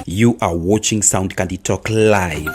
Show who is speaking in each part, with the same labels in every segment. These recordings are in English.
Speaker 1: You are watching Sound Candy Talk live.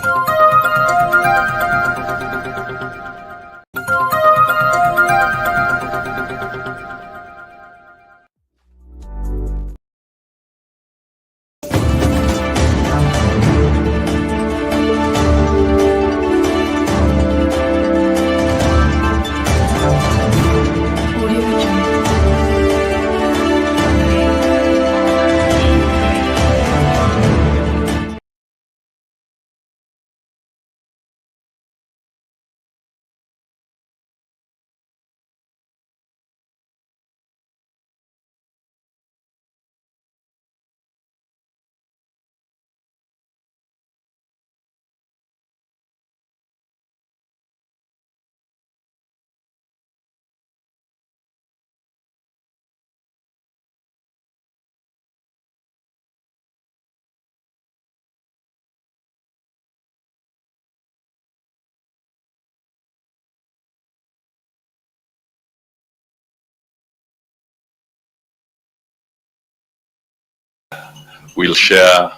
Speaker 2: We'll share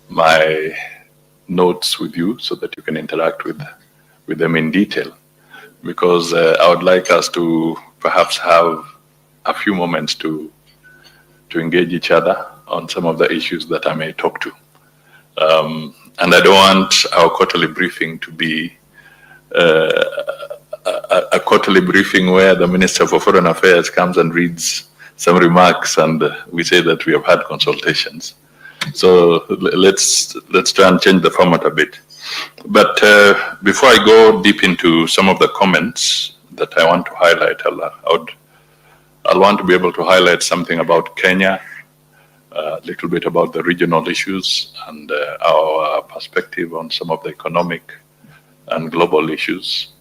Speaker 2: my notes with you so that you can interact with them in detail, because I would like us to perhaps have a few moments to engage each other on some of the issues that I may talk to. And I don't want our quarterly briefing to be a quarterly briefing where the Minister for Foreign Affairs comes and reads some remarks and we say that we have had consultations. So let's try and change the format a bit. But before I go deep into some of the comments that I want to highlight, I'll want to be able to highlight something about Kenya, a little bit about the regional issues and our perspective on some of the economic and global issues.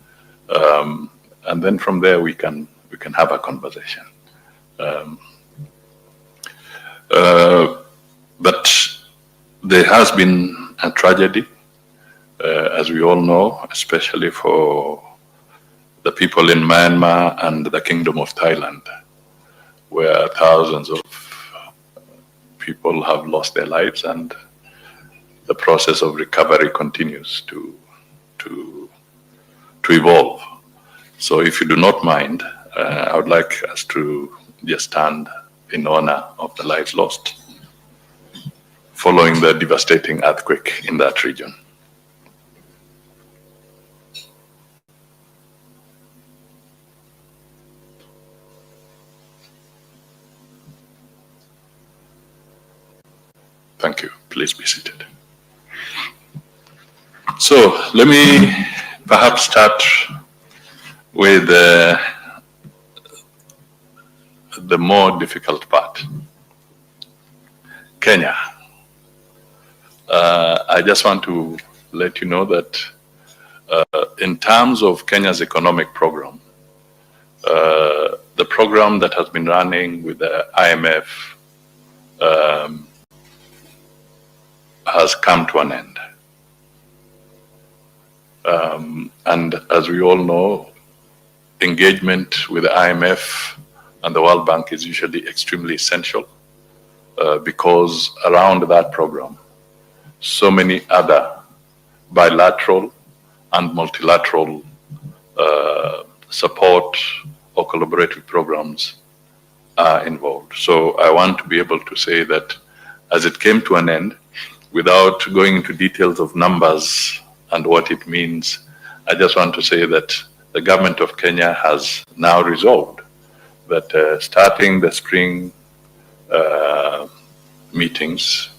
Speaker 2: And then from there we can have a conversation. But there has been a tragedy, as we all know, especially for the people in Myanmar and the Kingdom of Thailand, where thousands of people have lost their lives, and the process of recovery continues to evolve. So if you do not mind, I would like us to just stand in honor of the lives lost following the devastating earthquake in that region. Thank you. Please be seated. So let me perhaps start with the more difficult part. Kenya. I just want to let you know that in terms of Kenya's economic program, the program that has been running with the IMF has come to an end. And as we all know, engagement with the IMF and the World Bank is usually extremely essential because around that program, so many other bilateral and multilateral support or collaborative programs are involved. So I want to be able to say that as it came to an end, without going into details of numbers and what it means, I just want to say that the government of Kenya has now resolved that starting the spring meetings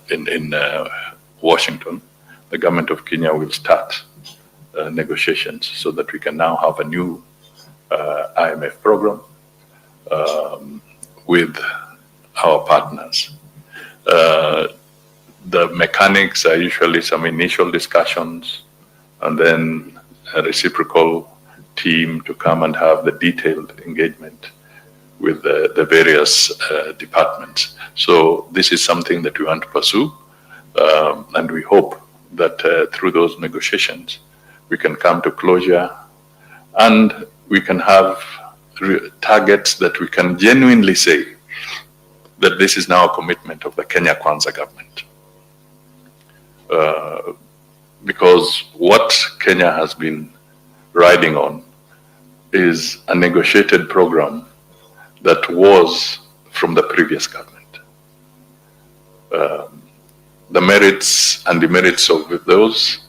Speaker 2: in Washington, the government of Kenya will start negotiations so that we can now have a new IMF program with our partners. The mechanics are usually some initial discussions and then a reciprocal team to come and have the detailed engagement with the various departments. So this is something that we want to pursue, and we hope that through those negotiations we can come to closure and we can have targets that we can genuinely say that this is now a commitment of the Kenya Kwanza government. Because what Kenya has been riding on is a negotiated program that was from the previous government. The merits and demerits of those,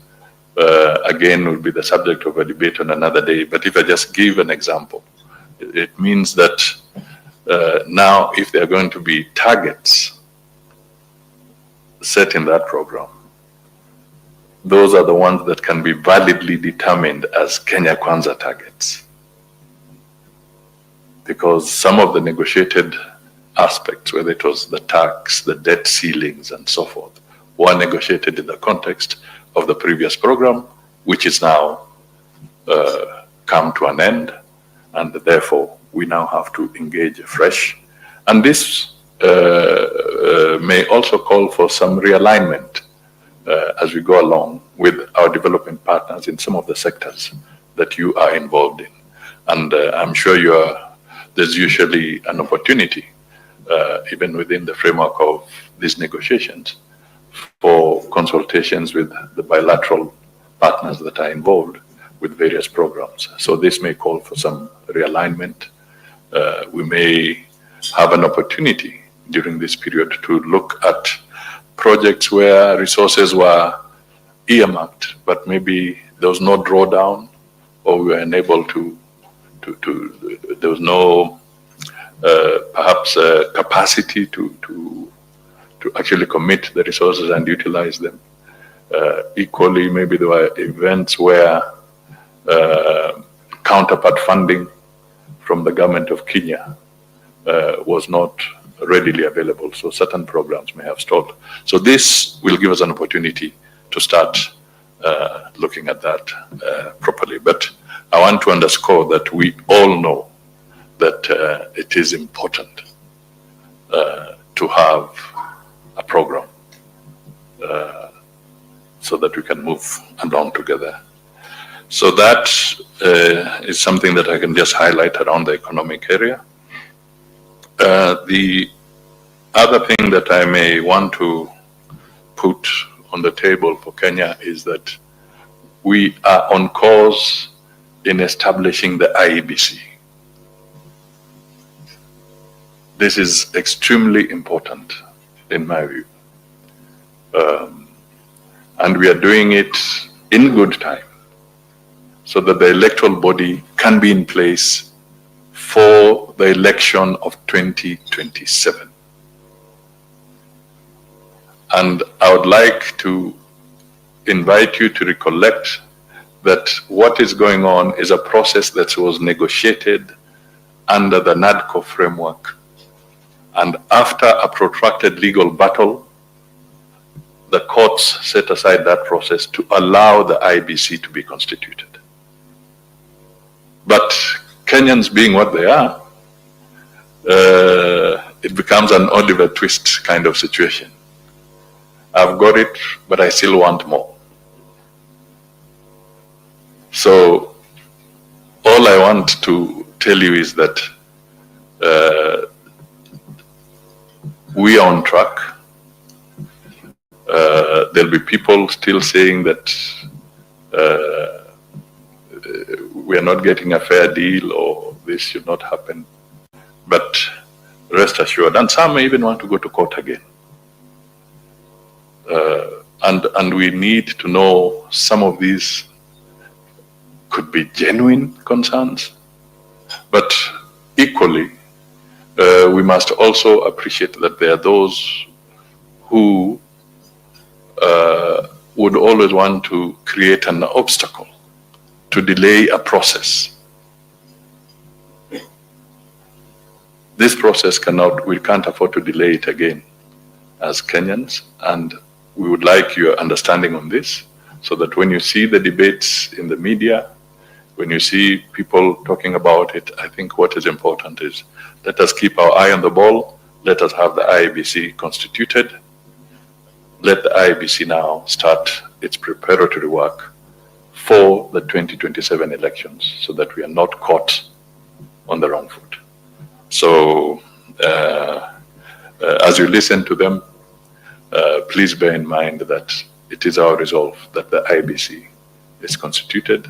Speaker 2: again, will be the subject of a debate on another day. But if I just give an example, it means that now if there are going to be targets set in that program, those are the ones that can be validly determined as Kenya Kwanza targets. Because some of the negotiated aspects, whether it was the tax, the debt ceilings, and so forth, were negotiated in the context of the previous program, which is now come to an end, and therefore we now have to engage afresh. And this may also call for some realignment as we go along with our development partners in some of the sectors that you are involved in. And I'm sure there's usually an opportunity, even within the framework of these negotiations, for consultations with the bilateral partners that are involved with various programs. So this may call for some realignment. We may have an opportunity during this period to look at projects where resources were earmarked, but maybe there was no drawdown, or we were unable there was no perhaps capacity to actually commit the resources and utilize them. Equally, maybe there were events where counterpart funding from the government of Kenya was not readily available, so certain programs may have stalled. So this will give us an opportunity to start looking at that properly. But I want to underscore that we all know that it is important to have a program so that we can move along together. So that is something that I can just highlight around the economic area. The other thing that I may want to put on the table for Kenya is that we are on course in establishing the IEBC. This is extremely important in my view. And we are doing it in good time so that the electoral body can be in place for the election of 2027. And I would like to invite you to recollect that what is going on is a process that was negotiated under the NADCO framework. And after a protracted legal battle, the courts set aside that process to allow the IBC to be constituted. But Kenyans being what they are, it becomes an Oliver Twist kind of situation. I've got it, but I still want more. So all I want to tell you is that we are on track. There'll be people still saying that we are not getting a fair deal or this should not happen. But rest assured, and some may even want to go to court again. And we need to know some of these could be genuine concerns, but equally, we must also appreciate that there are those who would always want to create an obstacle to delay a process. This process we can't afford to delay it again as Kenyans, and we would like your understanding on this so that when you see the debates in the media, when you see people talking about it, I think what is important is let us keep our eye on the ball, let us have the IEBC constituted, let the IEBC now start its preparatory work for the 2027 elections so that we are not caught on the wrong foot. So As you listen to them, please bear in mind that it is our resolve that the IBC is constituted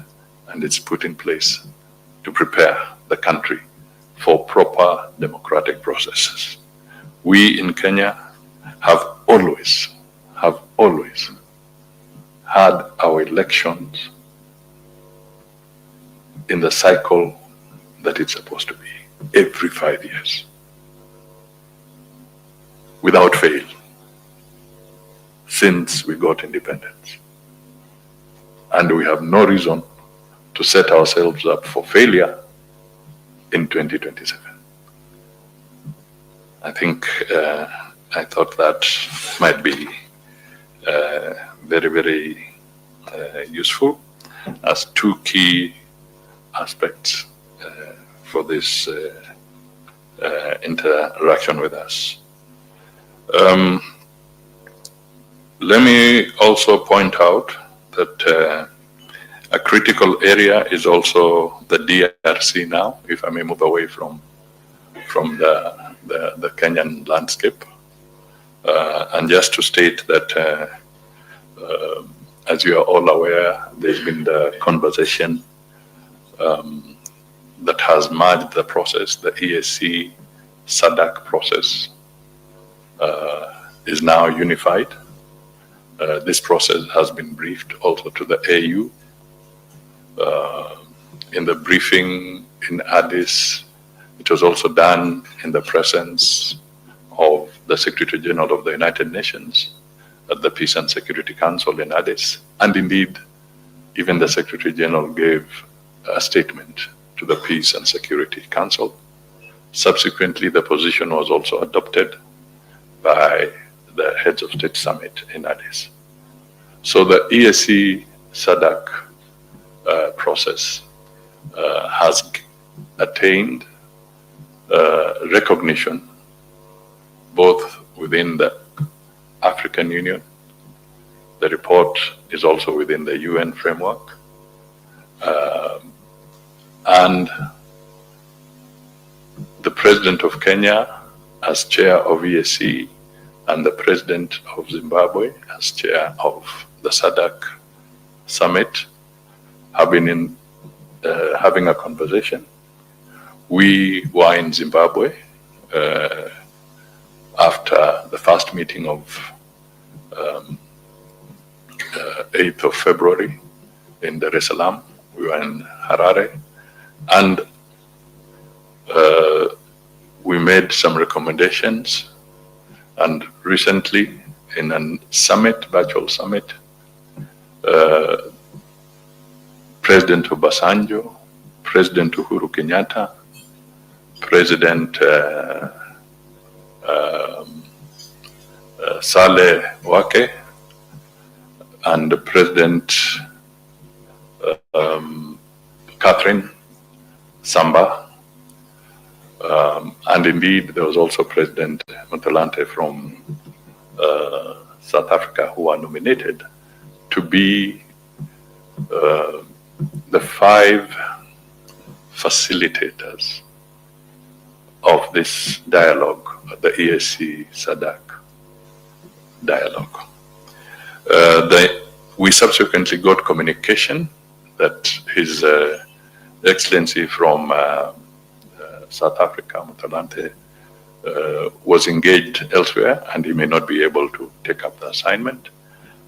Speaker 2: and it's put in place to prepare the country for proper democratic processes. We in Kenya have always had our elections in the cycle that it's supposed to be, every 5 years, without fail, since we got independence. And we have no reason to set ourselves up for failure in 2027. I think I thought that might be very, very useful as two key aspects for this interaction with us. Let me also point out that a critical area is also the DRC now, if I may move away from the Kenyan landscape. And just to state that, as you are all aware, there's been the conversation that has merged the process. The EAC SADC process is now unified. This process has been briefed also to the AU. In the briefing in Addis, it was also done in the presence of the Secretary General of the United Nations at the Peace and Security Council in Addis. And indeed, even the Secretary General gave a statement to the Peace and Security Council. Subsequently, the position was also adopted by the Heads of State Summit in Addis. So the EAC SADC process has attained recognition both within the African Union. The report is also within the UN framework. And the President of Kenya as chair of EAC and the President of Zimbabwe as chair of the SADC summit have been having a conversation. We were in Zimbabwe after the first meeting of 8th of February in Dar es Salaam. We were in Harare, and we made some recommendations. And recently, in a summit, virtual summit, President Obasanjo, President Uhuru Kenyatta, President Saleh Wake, and President Catherine Samba, and indeed there was also President Musalia from South Africa, who are nominated to be the 5 facilitators of this dialogue, the EAC SADC dialogue. We subsequently got communication that His Excellency from South Africa, Musalia, was engaged elsewhere and he may not be able to take up the assignment.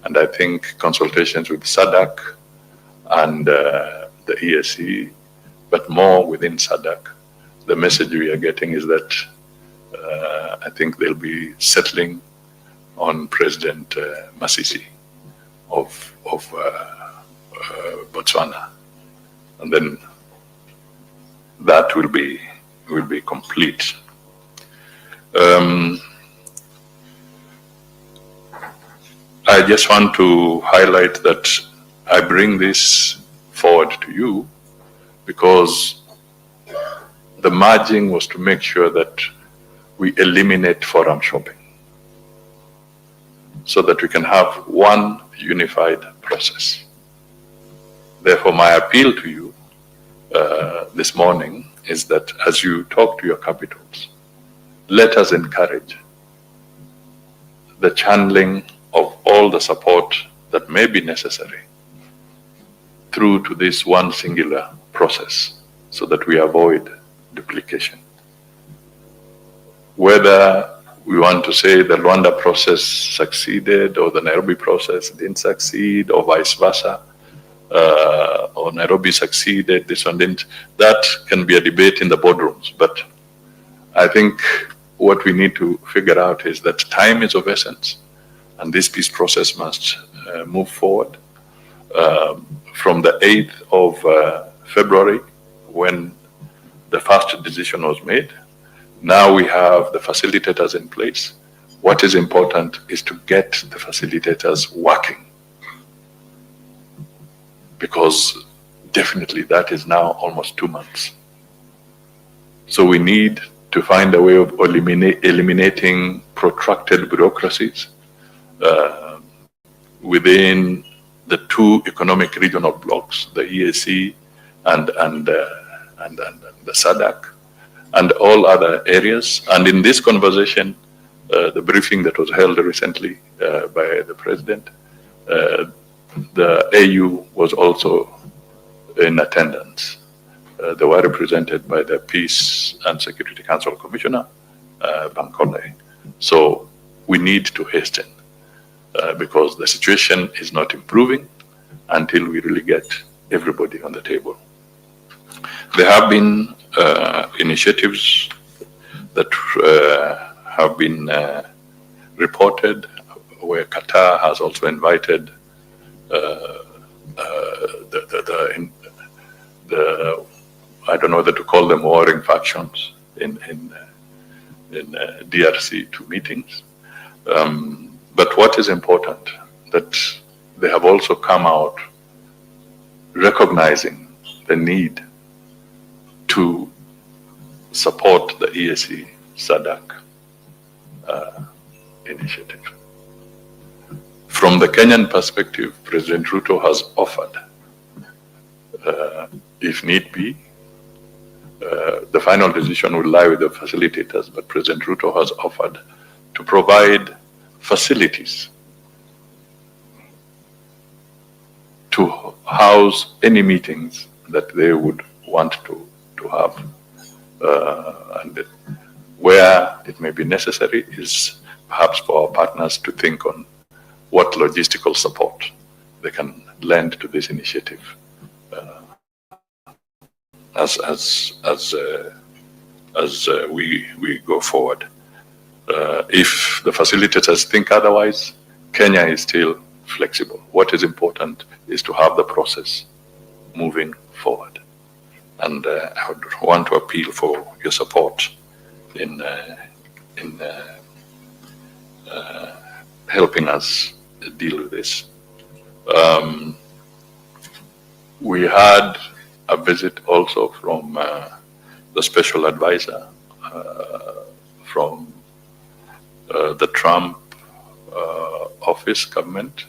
Speaker 2: And I think consultations with SADC and the EAC, but more within SADC, the message we are getting is that I think they'll be settling on President Masisi of Botswana, and then that will be complete. I just want to highlight that I bring this forward to you because the merging was to make sure that we eliminate forum shopping so that we can have one unified process. Therefore, my appeal to you this morning is that as you talk to your capitals, let us encourage the channeling of all the support that may be necessary through to this one singular process so that we avoid duplication. Whether we want to say the Rwanda process succeeded or the Nairobi process didn't succeed or vice versa, or Nairobi succeeded, this one didn't, that can be a debate in the boardrooms. But I think what we need to figure out is that time is of essence, and this peace process must move forward. From the 8th of February, when the first decision was made, now we have the facilitators in place. What is important is to get the facilitators working, because definitely that is now almost 2 months. So we need to find a way of eliminating protracted bureaucracies within the two economic regional blocks, the EAC and the SADC, and all other areas. And in this conversation, the briefing that was held recently by the president, the AU was also in attendance. They were represented by the Peace and Security Council Commissioner, Bankole. So we need to hasten because the situation is not improving until we really get everybody on the table. There have been initiatives that have been reported, where Qatar has also invited I don't know whether to call them warring factions in DRC to meetings. But what is important, that they have also come out recognizing the need to support the EAC SADC initiative. From the Kenyan perspective, President Ruto has offered, if need be, the final decision will lie with the facilitators, but President Ruto has offered to provide facilities to house any meetings that they would want to have. And where it may be necessary is perhaps for our partners to think on what logistical support they can lend to this initiative as we go forward. If the facilitators think otherwise, Kenya is still flexible. What is important is to have the process moving forward. And I would want to appeal for your support in helping us deal with this. We had a visit also from the special advisor from the Trump office government,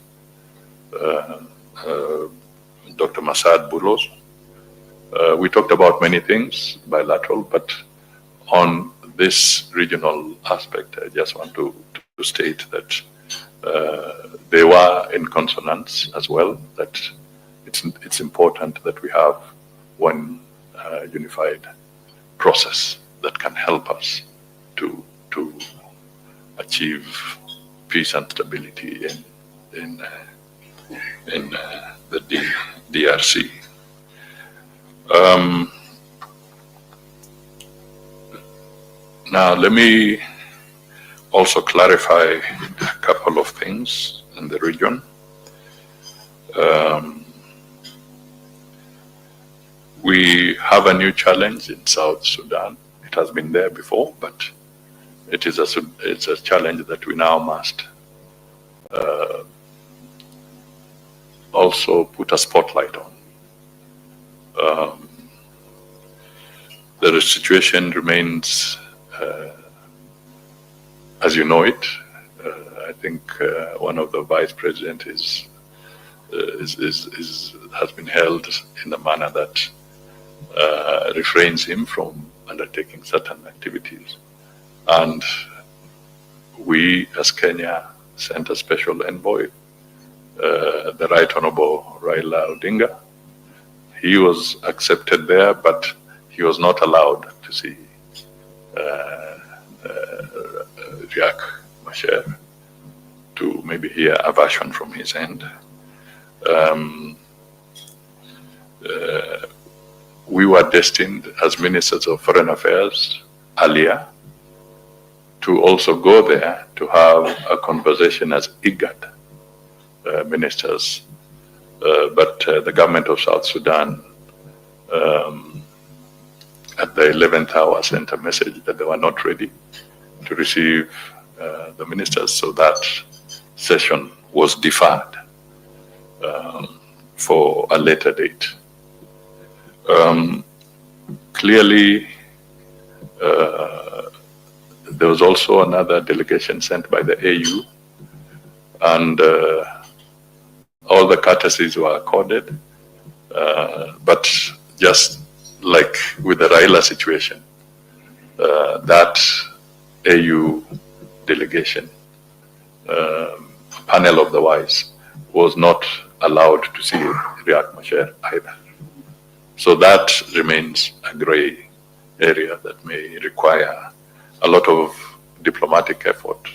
Speaker 2: Dr. Masad Bulos. We talked about many things, bilateral, but on this regional aspect, I just want to state that they were in consonance as well, that it's important that we have one unified process that can help us to achieve peace and stability in the DRC. Now, let me also clarify a couple of things in the region. We have a new challenge in South Sudan. It has been there before, but it's a challenge that we now must also put a spotlight on. The situation remains as you know it. I think one of the vice president has been held in a manner that refrains him from undertaking certain activities. And we as Kenya sent a special envoy, the Right Honorable Raila Odinga. He was accepted there, but he was not allowed to see Riek Machar, to maybe hear a version from his end. We were destined as ministers of foreign affairs earlier to also go there to have a conversation as IGAD ministers. But the government of South Sudan at the 11th hour sent a message that they were not ready to receive the ministers. So that session was deferred for a later date. Clearly, there was also another delegation sent by the AU, and all the courtesies were accorded. But just like with the Raila situation, that AU delegation, panel of the wise, was not allowed to see Riek Machar either. So that remains a gray area that may require a lot of diplomatic effort,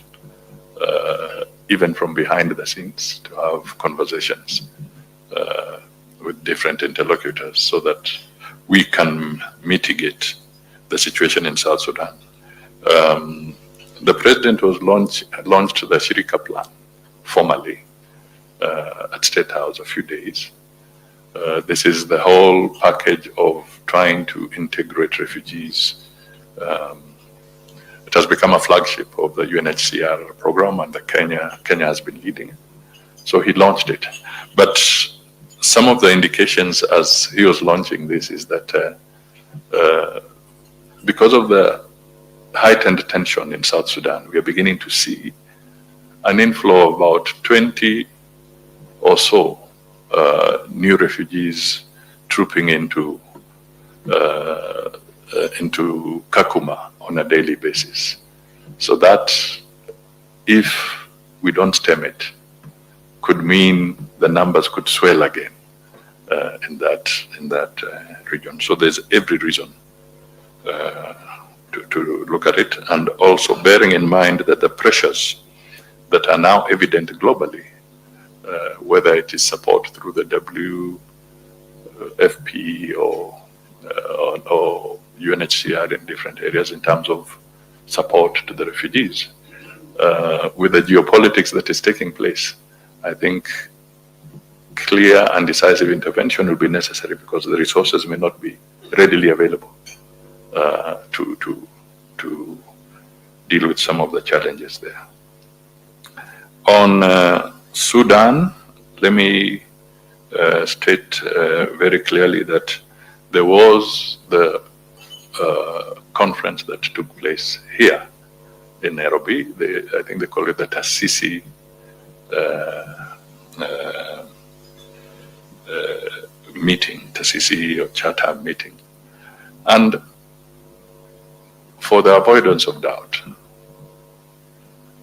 Speaker 2: even from behind the scenes, to have conversations with different interlocutors so that we can mitigate the situation in South Sudan. The president was launched the Shirika plan formally at State House a few days. This is the whole package of trying to integrate refugees. It has become a flagship of the UNHCR program, and Kenya has been leading it. So he launched it. But some of the indications as he was launching this is that because of the heightened tension in South Sudan, we are beginning to see an inflow of about 20 or so new refugees trooping into Kakuma on a daily basis. So that, if we don't stem it, could mean the numbers could swell again in that region. So there's every reason to look at it, and also bearing in mind that the pressures that are now evident globally, whether it is support through the WFP or UNHCR in different areas in terms of support to the refugees, with the geopolitics that is taking place, I think clear and decisive intervention will be necessary because the resources may not be readily available to deal with some of the challenges there. On Sudan, let me state very clearly that there was the conference that took place here in Nairobi. I think they call it the Taasisi meeting, Taasisi or Chatham meeting. And for the avoidance of doubt,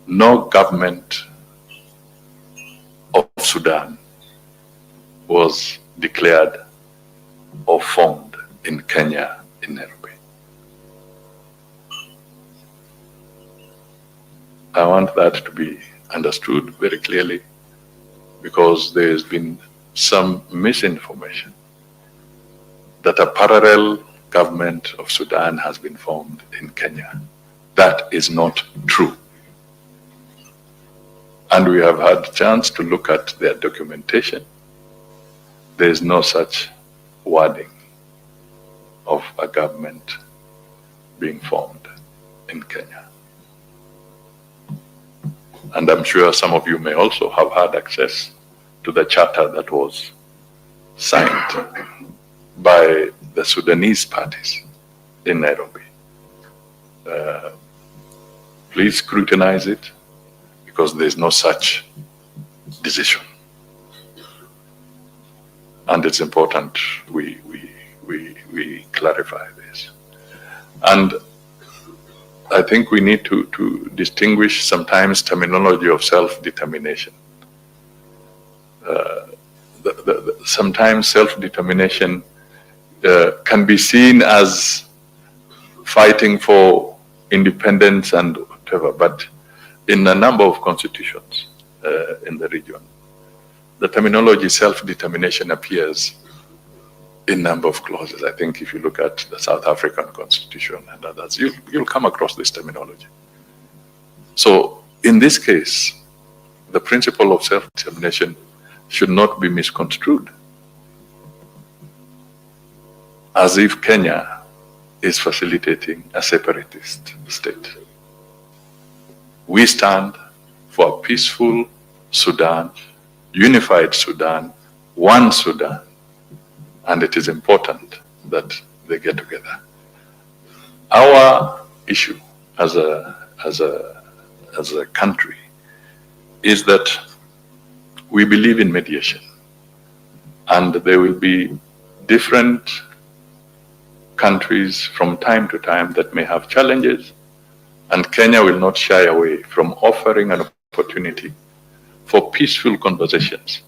Speaker 2: no government of Sudan was declared or formed in Kenya, in Nairobi. I want that to be understood very clearly because there has been some misinformation that a parallel government of Sudan has been formed in Kenya. That is not true. And we have had a chance to look at their documentation. There is no such wording of a government being formed in Kenya. And I'm sure some of you may also have had access to the charter that was signed by the Sudanese parties in Nairobi. Please scrutinize it because there's no such decision. And it's important we clarify this. And I think we need to distinguish sometimes terminology of self-determination. Sometimes self-determination can be seen as fighting for independence and whatever, but in a number of constitutions in the region, the terminology self-determination appears in a number of clauses. I think if you look at the South African Constitution and others, you'll come across this terminology. So in this case, the principle of self-determination should not be misconstrued as if Kenya is facilitating a separatist state. We stand for a peaceful Sudan, unified Sudan, one Sudan, and it is important that they get together. Our issue as a country is that we believe in mediation, and there will be different countries from time to time that may have challenges, and Kenya will not shy away from offering an opportunity for peaceful conversations,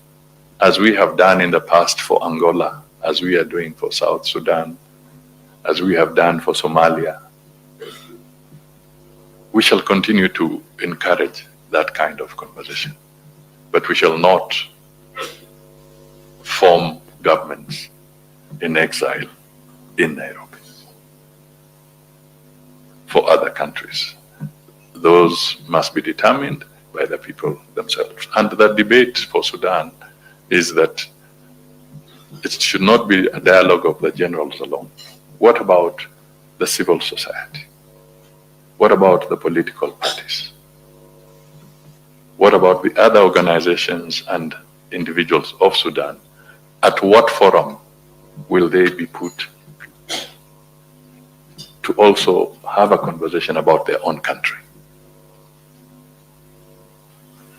Speaker 2: as we have done in the past for Angola, as we are doing for South Sudan, as we have done for Somalia. We shall continue to encourage that kind of conversation, but we shall not form governments in exile in Nairobi for other countries. Those must be determined by the people themselves. And the debate for Sudan is that it should not be a dialogue of the generals alone. What about the civil society? What about the political parties? What about the other organizations and individuals of Sudan? At what forum will they be put to also have a conversation about their own country?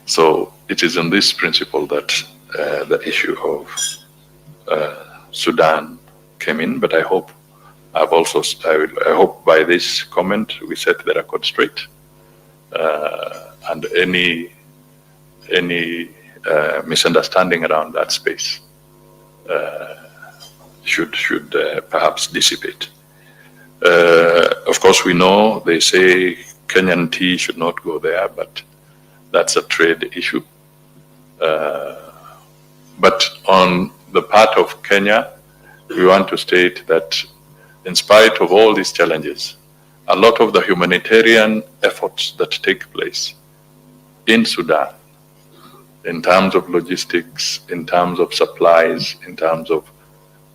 Speaker 2: So it is on this principle that the issue of Sudan came in, but I hope I hope by this comment we set the record straight, and any misunderstanding around that space should perhaps dissipate. Of course, we know they say Kenyan tea should not go there, but that's a trade issue. But on the part of Kenya, we want to state that in spite of all these challenges, a lot of the humanitarian efforts that take place in Sudan, in terms of logistics, in terms of supplies, in terms of,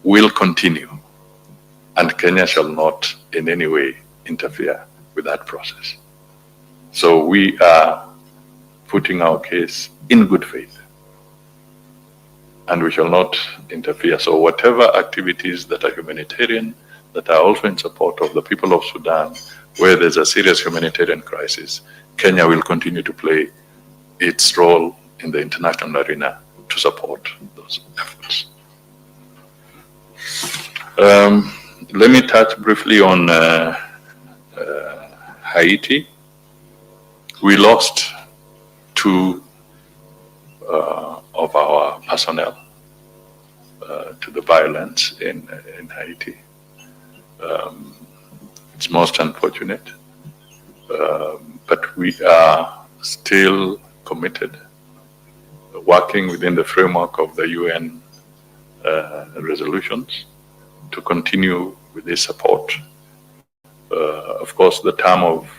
Speaker 2: will continue. And Kenya shall not in any way interfere with that process. So we are putting our case in good faith, and we shall not interfere. So whatever activities that are humanitarian, that are also in support of the people of Sudan, where there's a serious humanitarian crisis, Kenya will continue to play its role in the international arena to support those efforts. Let me touch briefly on Haiti. We lost two of our personnel to the violence in Haiti. It's most unfortunate, but we are still committed, working within the framework of the UN resolutions to continue with this support. Of course, the term of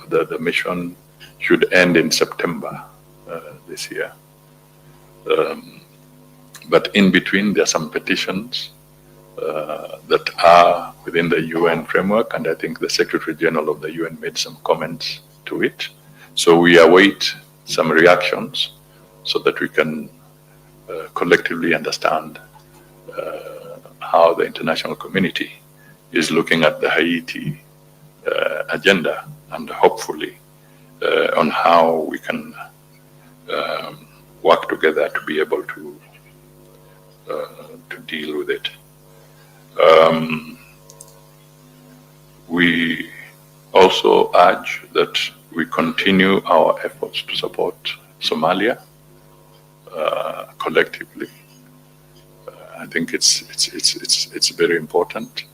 Speaker 2: the mission should end in September this year. But in between, there are some petitions that are within the UN framework, and I think the Secretary General of the UN made some comments to it. So we await some reactions so that we can collectively understand how the international community is looking at the Haiti agenda, and hopefully on how we can work together to be able to deal with it. We also urge that we continue our efforts to support Somalia collectively. I think it's very important.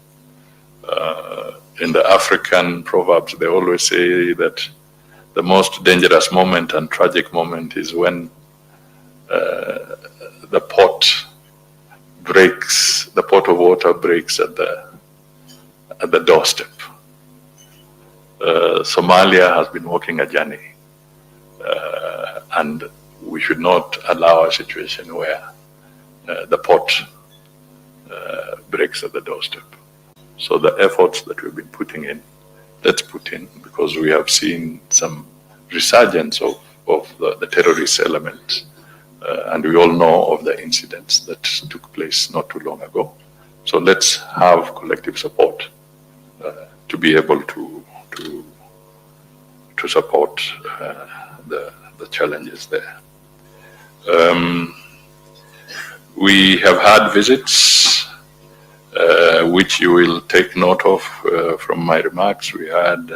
Speaker 2: In the African proverbs, they always say that the most dangerous moment and tragic moment is when the pot of water breaks at the doorstep. Somalia has been walking a journey, and we should not allow a situation where the pot breaks at the doorstep. So the efforts that we've been putting in, let's put in, because we have seen some resurgence of the terrorist elements, and we all know of the incidents that took place not too long ago. So let's have collective support to be able to support the challenges there. We have had visits, which you will take note of from my remarks. We had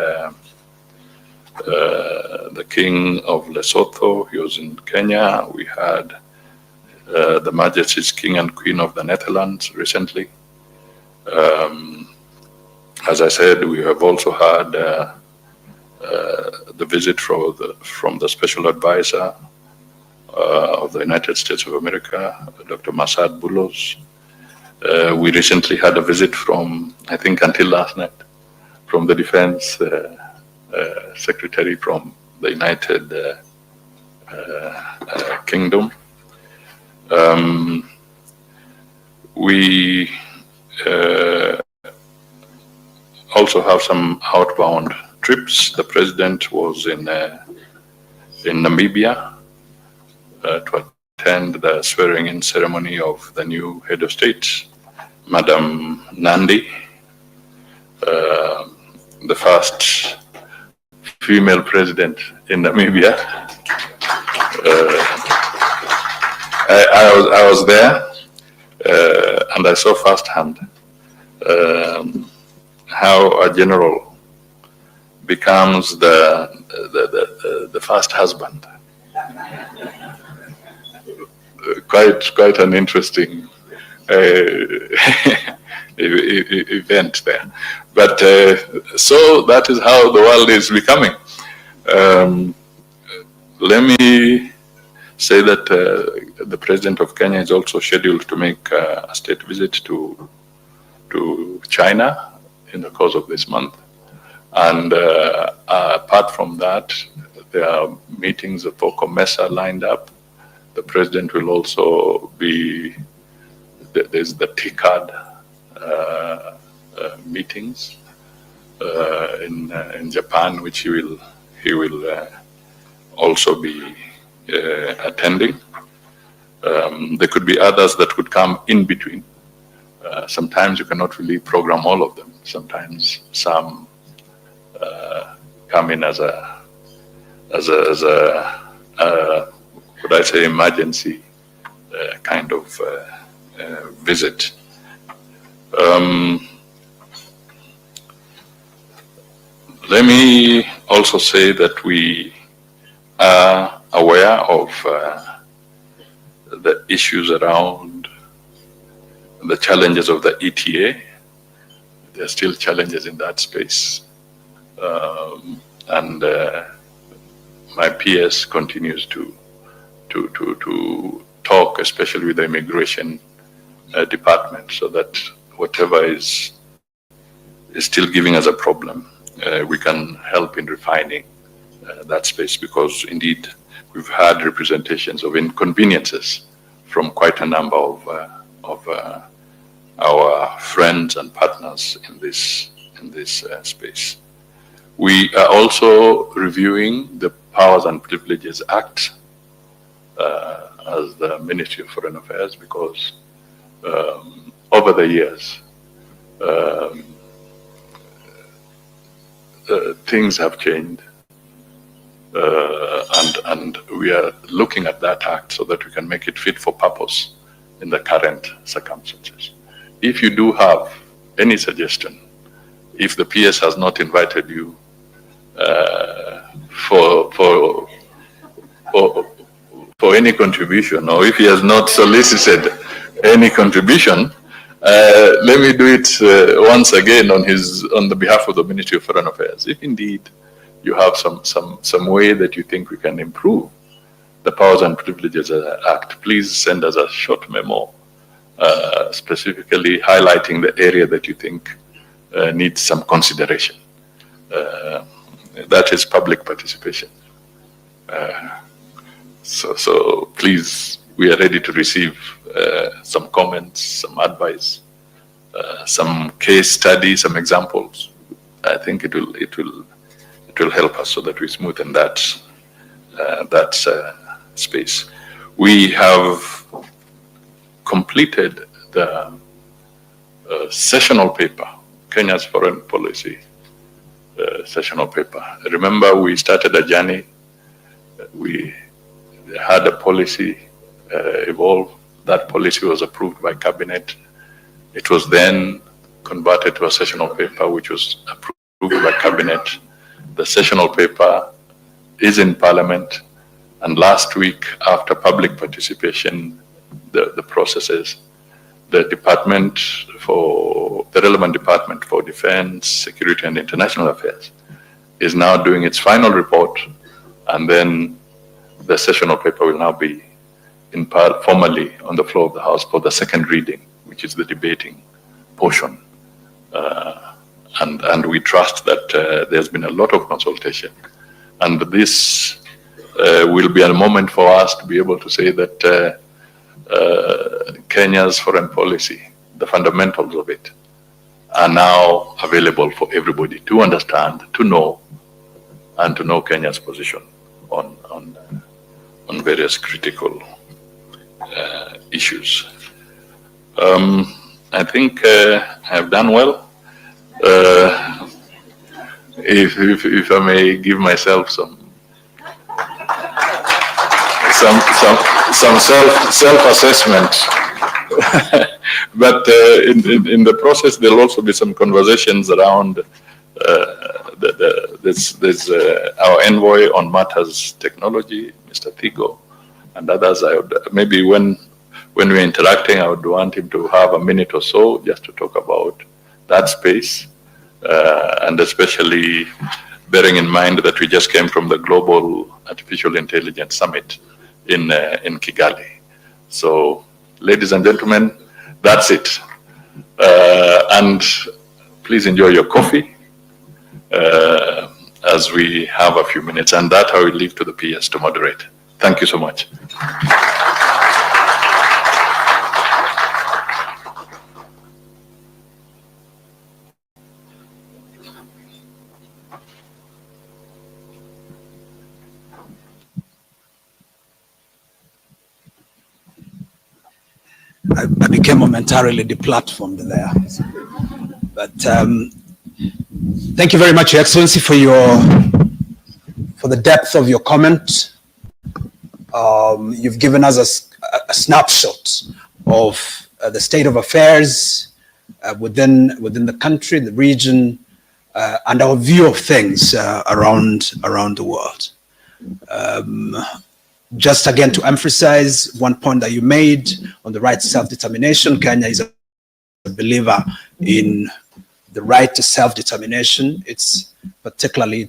Speaker 2: the King of Lesotho, he was in Kenya. We had the Majesty's King and Queen of the Netherlands recently. As I said, we have also had the visit from the Special Advisor of the United States of America, Dr. Masad Boulos. We recently had a visit from, I think until last night, from the Defense Secretary from the United Kingdom. We also have some outbound trips. The President was in Namibia to attend the swearing-in ceremony of the new head of state, Madam Nandi, the first female president in Namibia. I was there, and I saw firsthand how a general becomes the first husband. Quite an interesting event there. But so that is how the world is becoming. Let me say that the President of Kenya is also scheduled to make a state visit to China in the course of this month. And apart from that, there are meetings for COMESA lined up. The President will also be, there's the TICAD meetings in Japan, which he will also be attending. There could be others that would come in between. Sometimes you cannot really program all of them. Sometimes some come in as a would I say emergency kind of visit. Let me also say that we are aware of the issues around the challenges of the ETA. There are still challenges in that space. And my PS continues to talk, especially with the immigration department, so that whatever is still giving us a problem, we can help in refining that space, because indeed we've had representations of inconveniences from quite a number of our friends and partners in this space. We are also reviewing the Powers and Privileges Act as the Ministry of Foreign Affairs, because over the years things have changed, and we are looking at that act so that we can make it fit for purpose in the current circumstances. If you do have any suggestion, if the PS has not invited you for any contribution, or if he has not solicited any contribution, let me do it once again on the behalf of the Ministry of Foreign Affairs. If indeed you have some way that you think we can improve the Powers and Privileges Act, please send us a short memo specifically highlighting the area that you think needs some consideration. That is public participation. So please, we are ready to receive some comments, some advice, some case studies, some examples. I think it will help us so that we smoothen that space. We have completed the sessional paper, Kenya's foreign policy sessional paper. Remember, we started a journey. We had a policy evolve. That policy was approved by cabinet. It was then converted to a sessional paper, which was approved by cabinet. The sessional paper is in parliament, and last week, after public participation, the processes, the relevant department for defense, security, and international affairs is now doing its final report, and then the sessional paper will now be formally on the floor of the House for the second reading, which is the debating portion. And we trust that there's been a lot of consultation, and this will be a moment for us to be able to say that Kenya's foreign policy, the fundamentals of it, are now available for everybody to understand, to know, and to know Kenya's position on various critical issues. I think I've done well. If I may give myself some self-assessment, but in the process there'll also be some conversations around there's our envoy on matters technology, Mr. Thigo, and others. I would maybe when we're interacting, I would want him to have a minute or so just to talk about that space, and especially bearing in mind that we just came from the Global Artificial Intelligence Summit in Kigali. So, ladies and gentlemen, that's it. And please enjoy your coffee as we have a few minutes, and that I will leave to the PS to moderate. Thank you so much.
Speaker 3: I became momentarily deplatformed there. But thank you very much, Your Excellency, for the depth of your comment. You've given us a snapshot of the state of affairs within the country, the region, and our view of things around the world. Just again to emphasize one point that you made on the right to self-determination, Kenya is a believer in the right to self-determination. It's particularly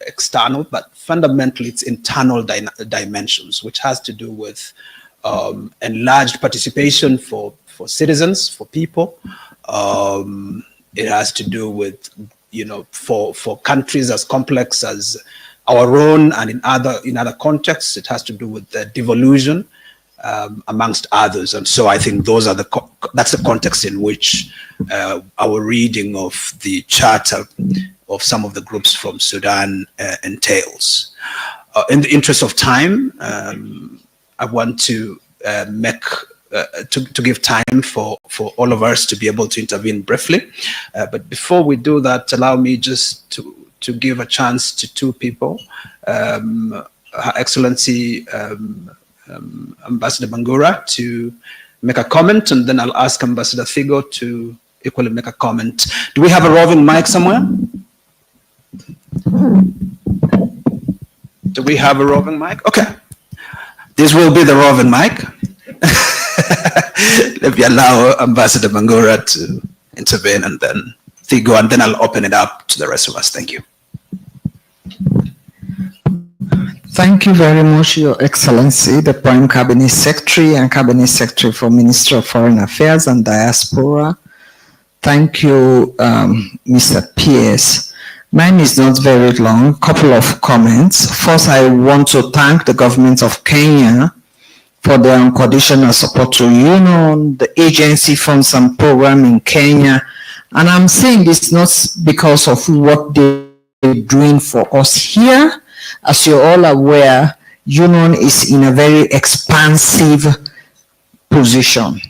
Speaker 3: external, but fundamentally it's internal dimensions, which has to do with enlarged participation for citizens, for people. It has to do with, for countries as complex as our own, and in other contexts, it has to do with the devolution, amongst others. And so I think that's the context in which our reading of the charter of some of the groups from Sudan entails. In the interest of time, I want to give time for all of us to be able to intervene briefly. But before we do that, allow me just to give a chance to two people, Her Excellency Ambassador Bangura to make a comment, and then I'll ask Ambassador Thigo to equally make a comment. Do we have a roving mic somewhere? Do we have a roving mic? Okay. This will be the roving mic. Let me allow Ambassador Mangura to intervene and then Figo, and then I'll open it up to the rest of us. Thank you.
Speaker 4: Thank you very much, Your Excellency, the Prime Cabinet Secretary and Cabinet Secretary for Ministry of Foreign Affairs and Diaspora. Thank you, Mr. Pierce. Mine is not very long, a couple of comments. First, I want to thank the government of Kenya for their unconditional support to UNON, the agency funds and program in Kenya. And I'm saying this not because of what they're doing for us here. As you're all aware, UNON is in a very expansive position.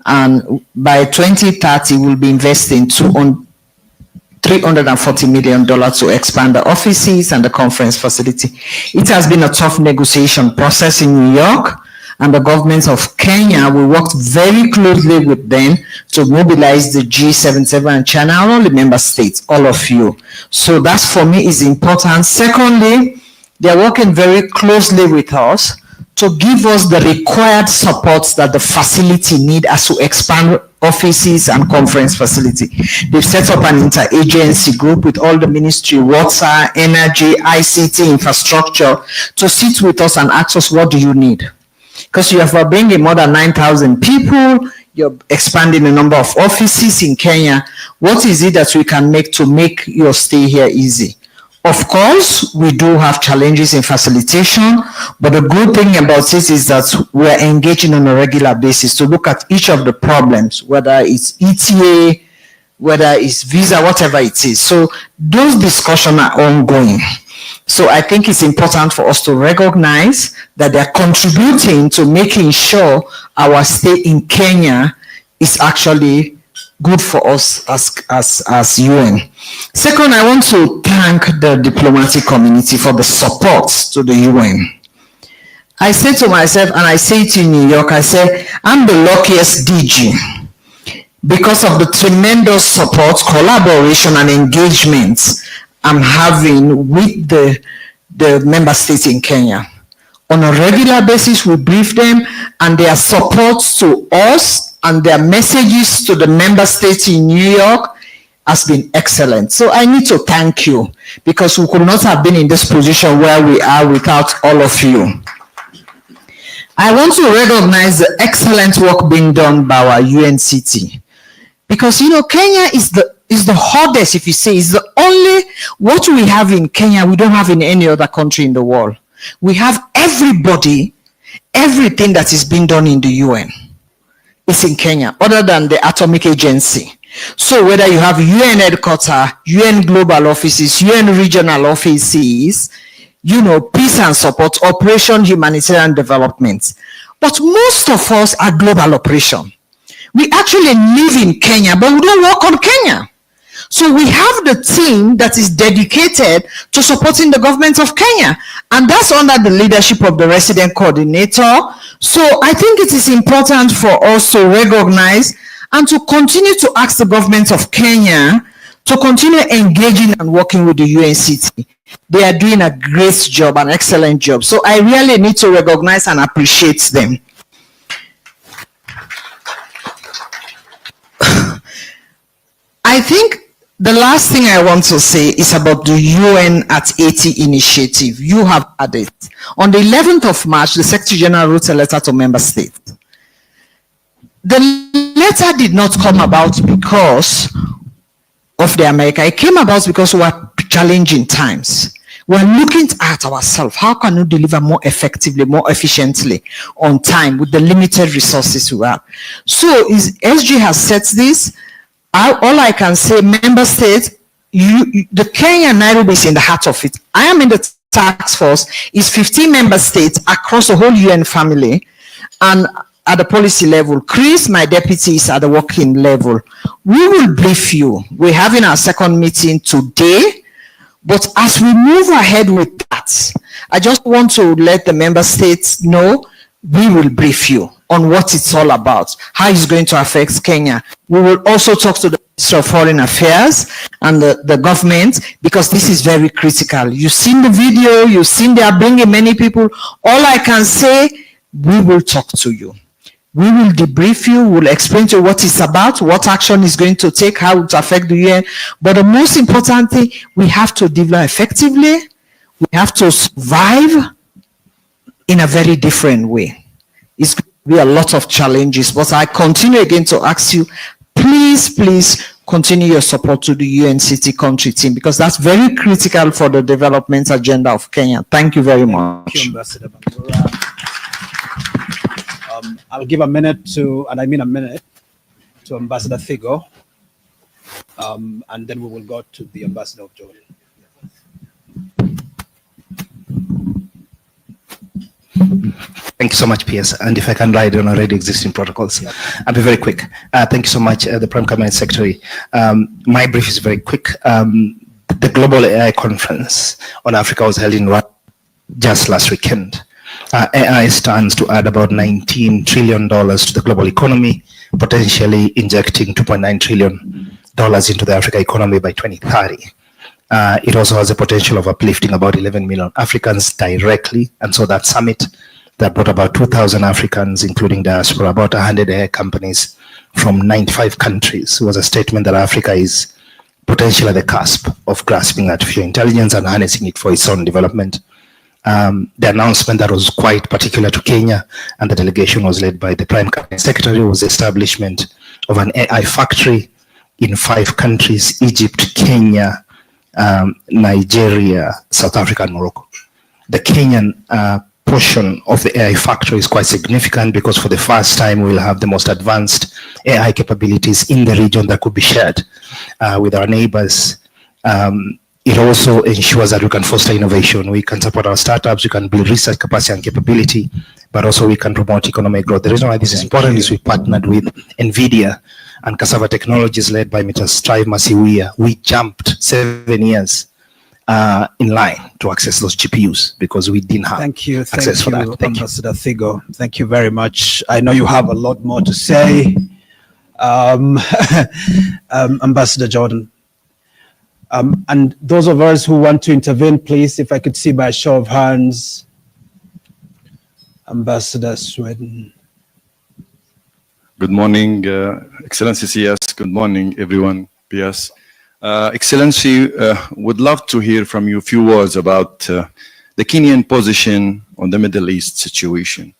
Speaker 4: And by 2030, we'll be investing $340 million to expand the offices and the conference facility. It has been a tough negotiation process in New York, and the government of Kenya, we worked very closely with them to mobilize the G77 and China, all the member states, all of you. So that for me is important. Secondly, they're working very closely with us to give us the required supports that the facility need as to expand offices and conference facility. They've set up an interagency group with all the ministry, water, energy, ICT, infrastructure, to sit with us and ask us, what do you need? Because you are bringing more than 9,000 people, you're expanding the number of offices in Kenya. What is it that we can make to make your stay here easy? Of course, we do have challenges in facilitation, but the good thing about this is that we're engaging on a regular basis to look at each of the problems, whether it's ETA, whether it's visa, whatever it is. So those discussions are ongoing. So I think it's important for us to recognize that they're contributing to making sure our stay in Kenya is actually good for us as UN. Second, I want to thank the diplomatic community for the support to the UN. I say to myself, and I say it in New York, I say, I'm the luckiest DG because of the tremendous support, collaboration, and engagement I'm having with the member states in Kenya. On a regular basis, we brief them, and their support to us and their messages to the member states in New York has been excellent. So I need to thank you, because we could not have been in this position where we are without all of you. I want to recognize the excellent work being done by our UNCT, because Kenya is the hardest, if you say, is the only, what we have in Kenya, we don't have in any other country in the world. We have everybody, everything that is being done in the UN is in Kenya, other than the Atomic Agency. So whether you have UN headquarters, UN global offices, UN regional offices, peace and support, operation, humanitarian development. But most of us are global operation. We actually live in Kenya, but we don't work on Kenya. So we have the team that is dedicated to supporting the government of Kenya, and that's under the leadership of the resident coordinator. So I think it is important for us to recognize and to continue to ask the government of Kenya to continue engaging and working with the UNCT. They are doing a great job, an excellent job. So I really need to recognize and appreciate them. I think the last thing I want to say is about the UN at 80 initiative. You have had it. On the 11th of March, the Secretary General wrote a letter to member states. The letter did not come about because of the America. It came about because we are challenging times. We're looking at ourselves. How can we deliver more effectively, more efficiently, on time with the limited resources we have? So SG has set this. All I can say, member states, the Kenya Nairobi is in the heart of it. I am in the task force. It's 15 member states across the whole UN family, and at the policy level. Chris, my deputy, is at the working level. We will brief you. We're having our second meeting today, but as we move ahead with that, I just want to let the member states know we will brief you on what it's all about, how it's going to affect Kenya. We will also talk to the Ministry of Foreign Affairs and the government, because this is very critical. You've seen the video, you've seen they are bringing many people. All I can say, we will talk to you. We will debrief you, we'll explain to you what it's about, what action is going to take, how it affect the UN. But the most important thing, we have to develop effectively, we have to survive in a very different way. It's going to be a lot of challenges, but I continue again to ask you, please continue your support to the UNCT country team, because that's very critical for the development agenda of Kenya. Thank you very much.
Speaker 3: Thank you, Ambassador Bambura. I'll give a minute to, and I mean a minute, to Ambassador Figo, and then we will go to the Ambassador of Jordan.
Speaker 5: Thank you so much, PS. And if I can ride on already existing protocols, yeah. I'll be very quick. Thank you so much, the Prime Cabinet Secretary. My brief is very quick. The Global AI Conference on Africa was held in Rwanda just last weekend. AI stands to add about $19 trillion to the global economy, potentially injecting $2.9 trillion into the Africa economy by 2030. It also has the potential of uplifting about 11 million Africans directly. And so that summit that brought about 2,000 Africans, including diaspora, about 100 AI companies from 95 countries, was a statement that Africa is potentially at the cusp of grasping artificial intelligence and harnessing it for its own development. The announcement that was quite particular to Kenya, and the delegation was led by the Prime Cabinet Secretary, was the establishment of an AI factory in 5 countries: Egypt, Kenya, Nigeria, South Africa, and Morocco. The Kenyan portion of the AI factory is quite significant, because for the first time we'll have the most advanced AI capabilities in the region that could be shared with our neighbors. It also ensures that we can foster innovation. We can support our startups, we can build research capacity and capability, but also we can promote economic growth. The reason why this is important is we partnered with NVIDIA and Cassava Technologies, led by Mr. Strive Masiwia. We jumped 7 years in line to access those GPUs because we didn't have access for that. Thank you,
Speaker 3: Ambassador Figo. Thank you very much. I know you have a lot more to say. Ambassador Jordan. And those of us who want to intervene, please, if I could see by a show of hands. Ambassador Sweden.
Speaker 6: Good morning, Excellency CS. Good morning, everyone. PS. Excellency, would love to hear from you a few words about the Kenyan position on the Middle East situation.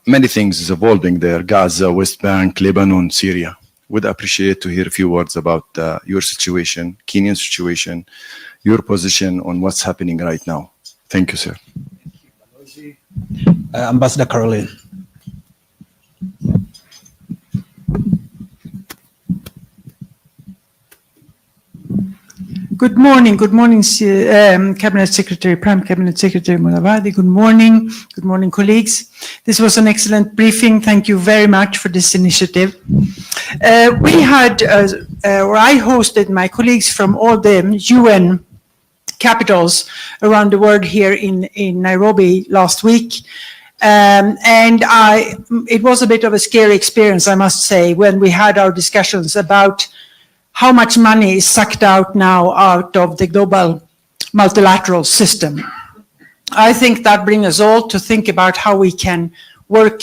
Speaker 6: Many things is evolving there: Gaza, West Bank, Lebanon, Syria. Would appreciate to hear a few words about your situation, Kenyan situation, your position on what's happening right now. Thank you, sir.
Speaker 3: Ambassador Caroline.
Speaker 7: Good morning, Cabinet Secretary, Prime Cabinet Secretary Mudavadi. Good morning, colleagues. This was an excellent briefing. Thank you very much for this initiative. We had, or I hosted my colleagues from all the UN capitals around the world here in Nairobi last week. It was a bit of a scary experience, I must say, when we had our discussions about how much money is sucked out now out of the global multilateral system. I think that brings us all to think about how we can work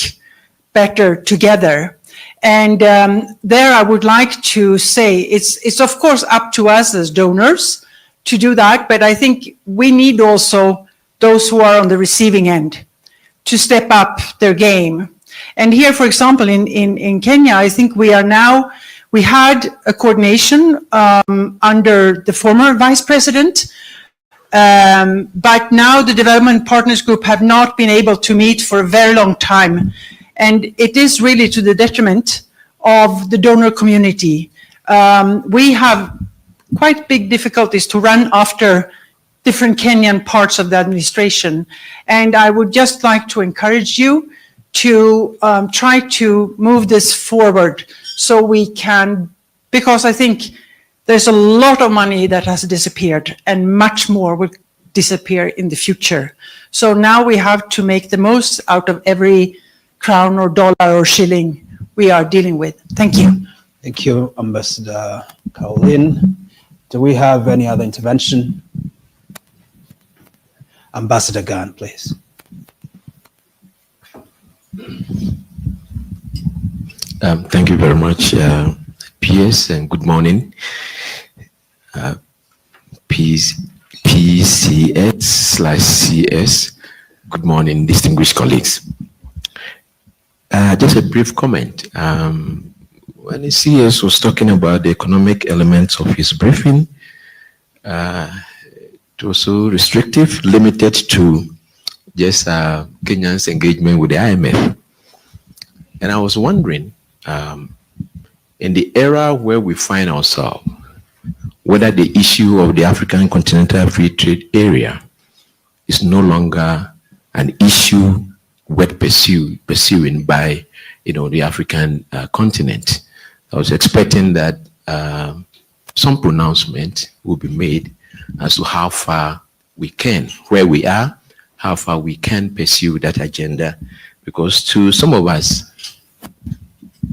Speaker 7: better together. And there I would like to say it's of course up to us as donors to do that, but I think we need also those who are on the receiving end to step up their game. And here, for example, in Kenya, I think we had a coordination under the former vice president, but now the Development Partners Group have not been able to meet for a very long time. And it is really to the detriment of the donor community. We have quite big difficulties to run after different Kenyan parts of the administration. And I would just like to encourage you to try to move this forward so we can, because I think there's a lot of money that has disappeared and much more will disappear in the future. So now we have to make the most out of every crown or dollar or shilling we are dealing with. Thank you.
Speaker 3: Thank you, Ambassador Caroline. Do we have any other intervention? Ambassador Gan, please.
Speaker 8: Thank you very much, PS, and good morning. PCX/CS. Good morning, distinguished colleagues. Just a brief comment. When the CS was talking about the economic elements of his briefing, it was so restrictive, limited to just Kenya's engagement with the IMF. And I was wondering, in the era where we find ourselves, whether the issue of the African Continental Free Trade Area is no longer an issue worth pursuing by, the African continent. I was expecting that some pronouncement will be made as to how far we can, where we are, how far we can pursue that agenda, because to some of us,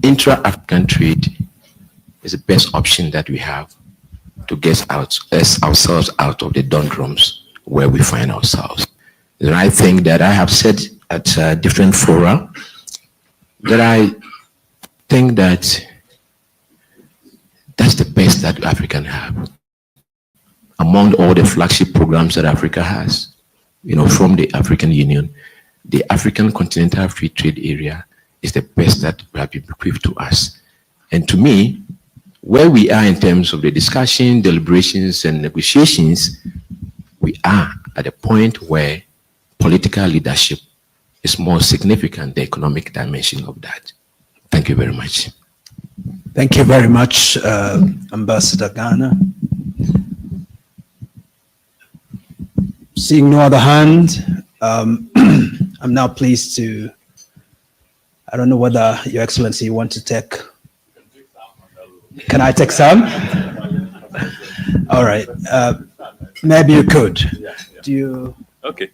Speaker 8: intra-African trade is the best option that we have to get ourselves out of the doldrums where we find ourselves. And I think that I have said at different fora that I think that that's the best that Africa can have. Among all the flagship programs that Africa has, from the African Union, the African Continental Free Trade Area is the best that have been bequeathed to us. And to me, where we are in terms of the discussion, deliberations, and negotiations, we are at a point where political leadership is more significant, the economic dimension of that. Thank you very much.
Speaker 3: Thank you very much, Ambassador Ghana. Seeing no other hand, I'm now pleased to, I don't know whether Your Excellency you want to take. Can I take some? All right. Maybe you could. Do you?
Speaker 2: Okay.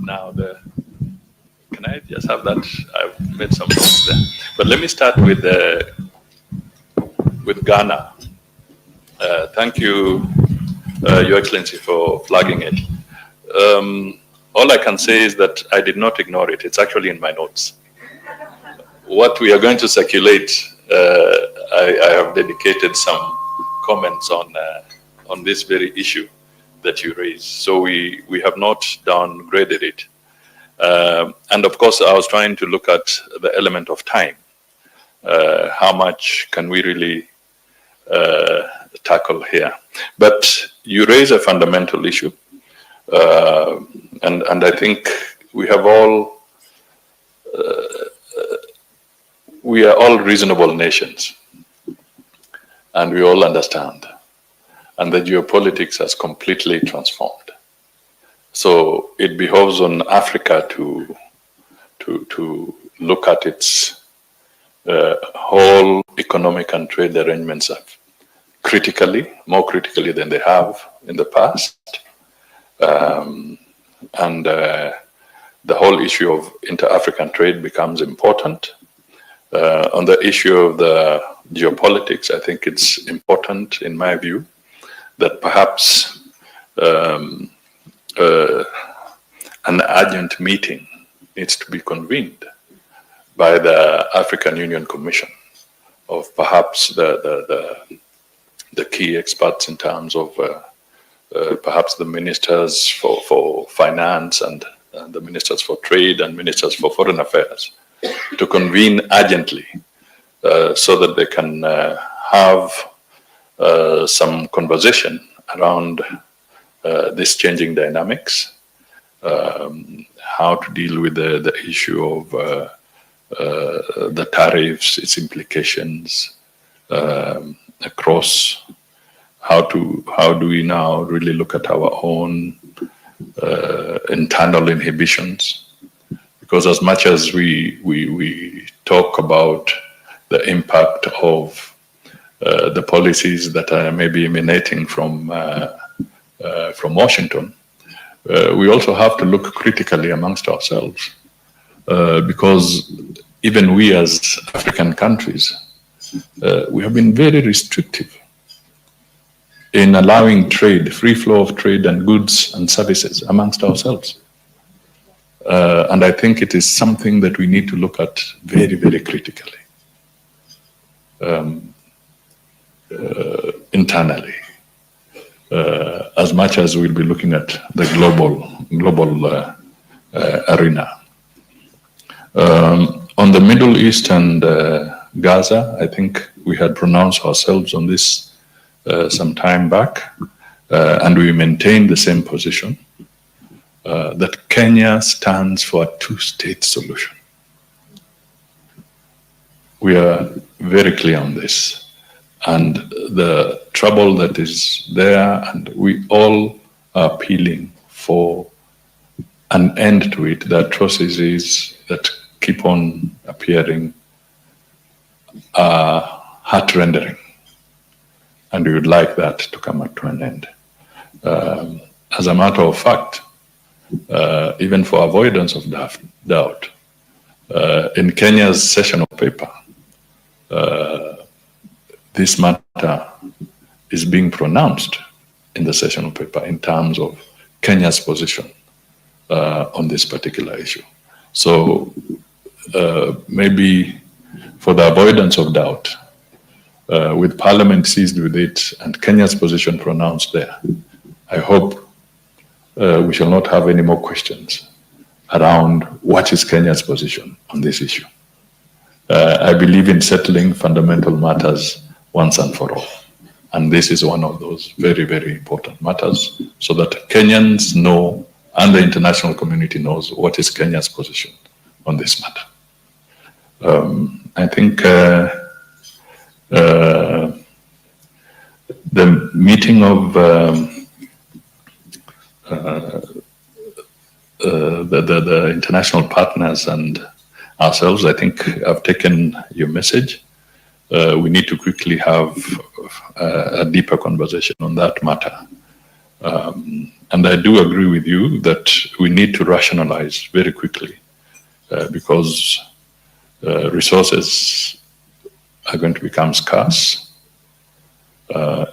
Speaker 2: Now can I just have that? I've made some notes there. But let me start with Ghana. Thank you, Your Excellency, for flagging it. All I can say is that I did not ignore it. It's actually in my notes. What we are going to circulate, I have dedicated some comments on this very issue that you raised. So we have not downgraded it. And of course, I was trying to look at the element of time. How much can we really tackle here? But you raise a fundamental issue. And I think we are all reasonable nations, and we all understand. And the geopolitics has completely transformed. So it behoves on Africa to look at its whole economic and trade arrangements more critically than they have in the past. And the whole issue of inter-African trade becomes important. On the issue of the geopolitics, I think it's important, in my view, that perhaps an urgent meeting needs to be convened by the African Union Commission of perhaps the key experts in terms of perhaps the ministers for finance and the ministers for trade and ministers for foreign affairs to convene urgently so that they can have some conversation around this changing dynamics, how to deal with the issue of the tariffs, its implications across. How do we now really look at our own internal inhibitions? Because as much as we talk about the impact of the policies that are maybe emanating from Washington, we also have to look critically amongst ourselves, because even we as African countries, we have been very restrictive in allowing trade, free flow of trade and goods and services amongst ourselves. And I think it is something that we need to look at very, very critically, internally, as much as we'll be looking at the global arena. On the Middle East and Gaza, I think we had pronounced ourselves on this some time back, and we maintain the same position, that Kenya stands for a two-state solution. We are very clear on this, and the trouble that is there, and we all are appealing for an end to it. The atrocities that keep on appearing are heart-rendering, and we would like that to come to an end. As a matter of fact, even for avoidance of doubt, in Kenya's session of paper, this matter is being pronounced in the session of paper in terms of Kenya's position on this particular issue. So maybe for the avoidance of doubt, with Parliament seized with it and Kenya's position pronounced there, I hope we shall not have any more questions around what is Kenya's position on this issue. I believe in settling fundamental matters once and for all. And this is one of those very, very important matters, so that Kenyans know and the international community knows what is Kenya's position on this matter. I think the meeting of the international partners and ourselves, I think I've taken your message. We need to quickly have a deeper conversation on that matter. And I do agree with you that we need to rationalize very quickly, because resources are going to become scarce.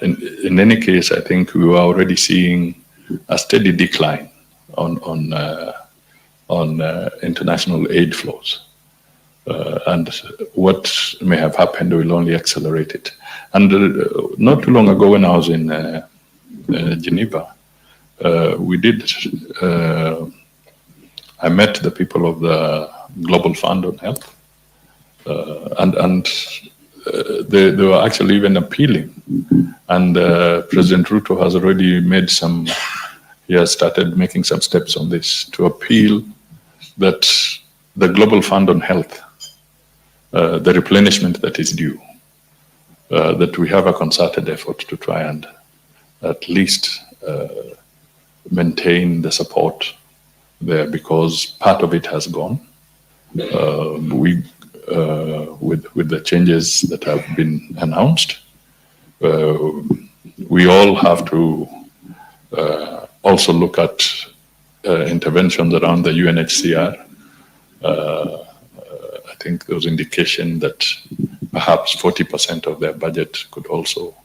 Speaker 2: In any case, I think we were already seeing a steady decline on international aid flows. And what may have happened will only accelerate it. And not too long ago when I was in Geneva, we did, I met the people of the Global Fund on Health, and they were actually even appealing. And President Ruto has already made some, he has started making some steps on this to appeal that the Global Fund on Health, the replenishment that is due, that we have a concerted effort to try and at least maintain the support there, because part of it has gone. With the changes that have been announced, we all have to also look at interventions around the UNHCR. I think there was indication that perhaps 40% of their budget could also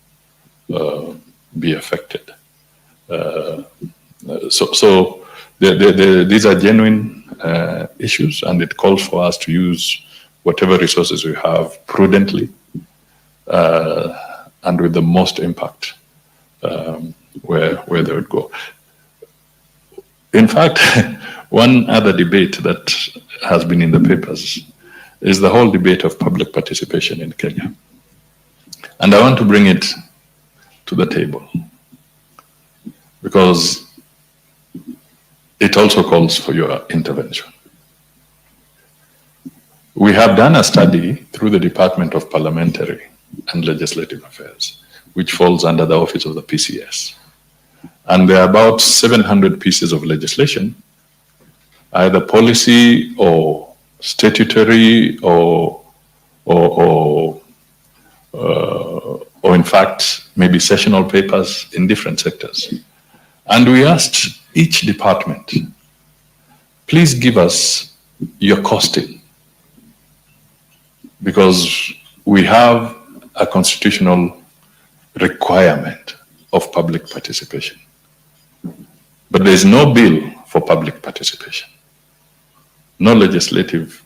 Speaker 2: be affected. So these are genuine issues, and it calls for us to use whatever resources we have prudently and with the most impact where they would go. In fact, one other debate that has been in the papers is the whole debate of public participation in Kenya. And I want to bring it to the table, because it also calls for your intervention. We have done a study through the Department of Parliamentary and Legislative Affairs, which falls under the office of the PCS. And there are about 700 pieces of legislation, either policy or statutory or or in fact, maybe sessional papers in different sectors. And we asked each department, please give us your costing, because we have a constitutional requirement of public participation. But there's no bill for public participation, no legislative.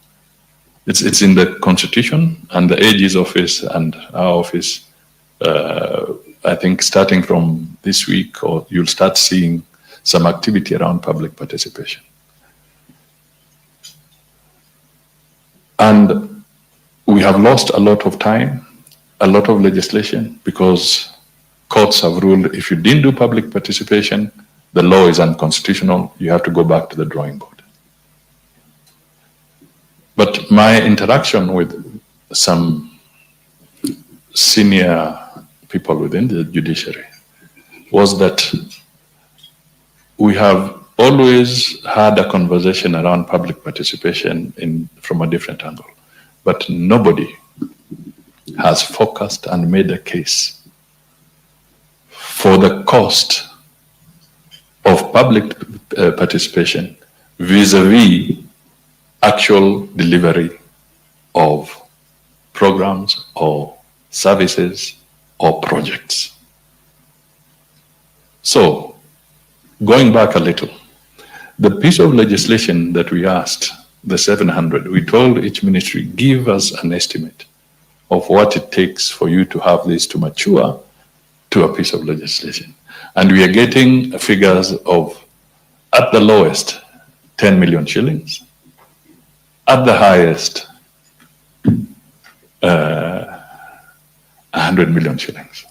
Speaker 2: It's in the Constitution, and the AG's office and our office, I think starting from this week, or you'll start seeing some activity around public participation. And we have lost a lot of time, a lot of legislation, because courts have ruled if you didn't do public participation, the law is unconstitutional, you have to go back to the drawing board. But my interaction with some senior people within the judiciary was that we have always had a conversation around public participation from a different angle, but nobody has focused and made a case for the cost of public participation vis-a-vis actual delivery of programs or services or projects. So, going back a little, the piece of legislation that we asked, the 700, we told each ministry, give us an estimate of what it takes for you to have this to mature to a piece of legislation. And we are getting figures of, at the lowest, 10 million shillings, at the highest, 100 million shillings.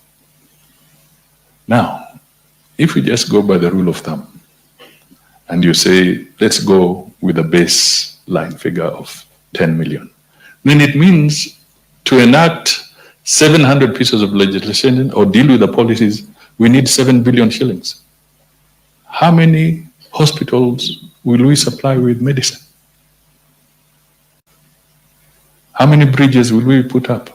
Speaker 2: Now, if we just go by the rule of thumb, and you say, let's go with a baseline figure of 10 million, then it means to enact 700 pieces of legislation or deal with the policies, we need 7 billion shillings. How many hospitals will we supply with medicine? How many bridges will we put up?